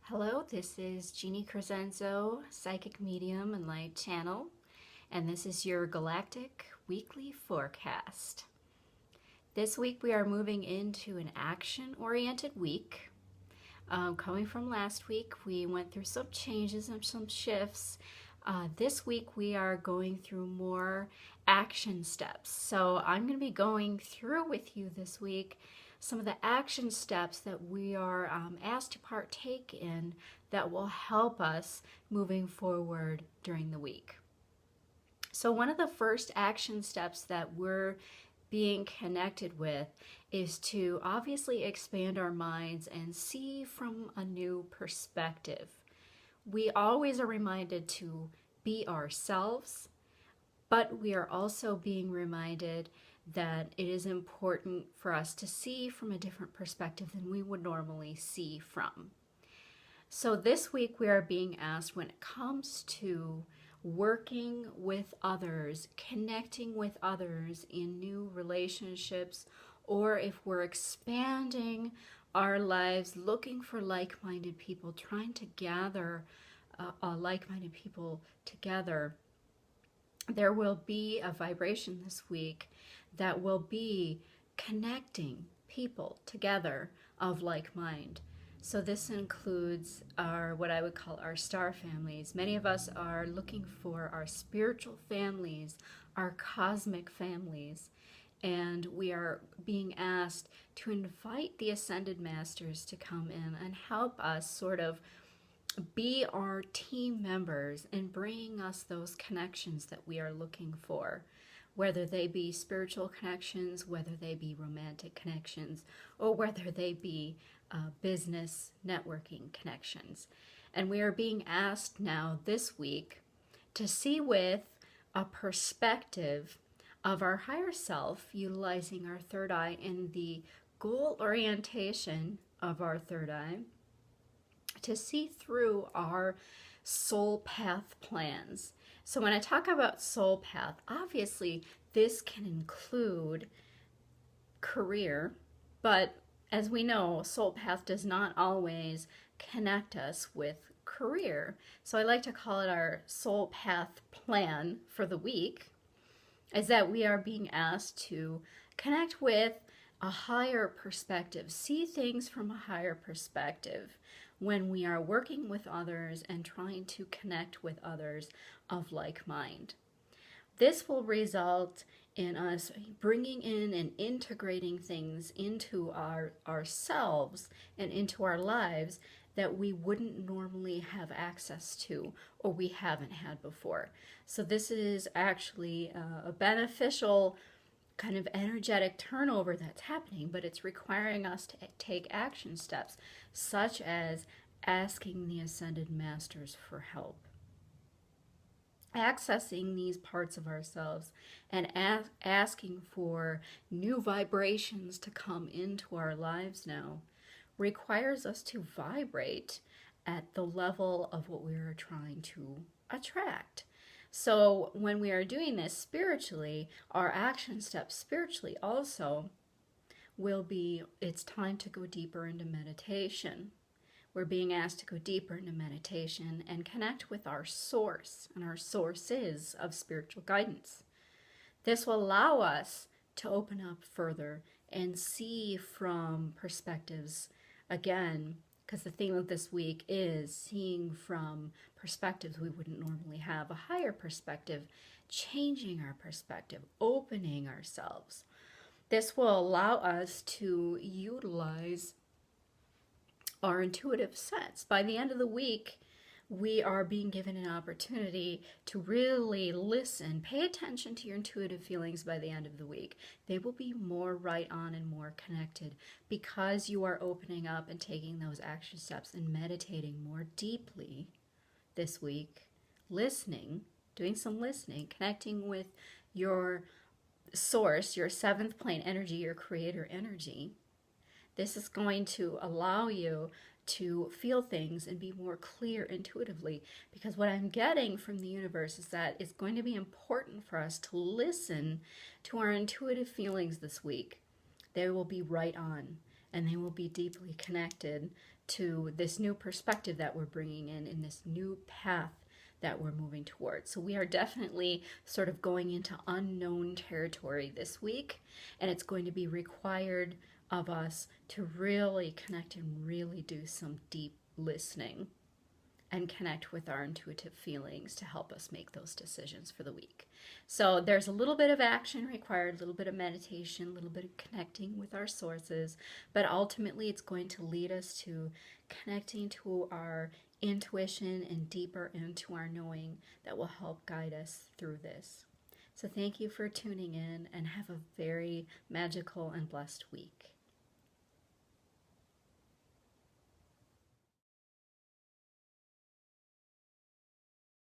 Hello, this is Jeanne Crescenzo, Psychic Medium and Light Channel, and this is your Galactic Weekly Forecast. This week we are moving into an action-oriented week. Coming from last week, we went through some changes and some shifts. This week we are going through more action steps. So I'm going to be going through with you this week some of the action steps that we are asked to partake in that will help us moving forward during the week. So one of the first action steps that we're being connected with is to obviously expand our minds and see from a new perspective. We always are reminded to be ourselves, but we are also being reminded that it is important for us to see from a different perspective than we would normally see from. So this week we are being asked, when it comes to working with others, connecting with others in new relationships, or if we're expanding our lives, looking for like-minded people, trying to gather like-minded people together, there will be a vibration this week that will be connecting people together of like mind. So this includes what I would call our star families. Many of us are looking for our spiritual families, our cosmic families, and we are being asked to invite the Ascended Masters to come in and help us sort of be our team members in bringing us those connections that we are looking for, whether they be spiritual connections, whether they be romantic connections, or whether they be business networking connections. And we are being asked now this week to see with a perspective of our higher self, utilizing our third eye in the goal orientation of our third eye, to see through our soul path plans. So when I talk about soul path, obviously this can include career, but as we know, soul path does not always connect us with career. So I like to call it our soul path plan for the week, is that we are being asked to connect with a higher perspective, see things from a higher perspective when we are working with others and trying to connect with others of like mind. This will result in us bringing in and integrating things into ourselves and into our lives that we wouldn't normally have access to or we haven't had before. So this is actually a beneficial kind of energetic turnover that's happening, but it's requiring us to take action steps, such as asking the Ascended Masters for help. Accessing these parts of ourselves and asking for new vibrations to come into our lives now requires us to vibrate at the level of what we are trying to attract. So when we are doing this spiritually, our action steps spiritually also will be, it's time to go deeper into meditation. We're being asked to go deeper into meditation and connect with our source and our sources of spiritual guidance. This will allow us to open up further and see from perspectives, again, because the theme of this week is seeing from perspectives we wouldn't normally have, a higher perspective, changing our perspective, opening ourselves. This will allow us to utilize our intuitive sense. By the end of the week, we are being given an opportunity to really listen, pay attention to your intuitive feelings by the end of the week. They will be more right on and more connected because you are opening up and taking those action steps and meditating more deeply this week, listening, doing some listening, connecting with your source, your seventh plane energy, your creator energy. This is going to allow you to feel things and be more clear intuitively, because what I'm getting from the universe is that it's going to be important for us to listen to our intuitive feelings this week. They will be right on and they will be deeply connected to this new perspective that we're bringing in this new path that we're moving towards. So we are definitely sort of going into unknown territory this week, and it's going to be required of us to really connect and really do some deep listening and connect with our intuitive feelings to help us make those decisions for the week. So there's a little bit of action required, a little bit of meditation, a little bit of connecting with our sources, but ultimately it's going to lead us to connecting to our intuition and deeper into our knowing that will help guide us through this. So thank you for tuning in, and have a very magical and blessed week.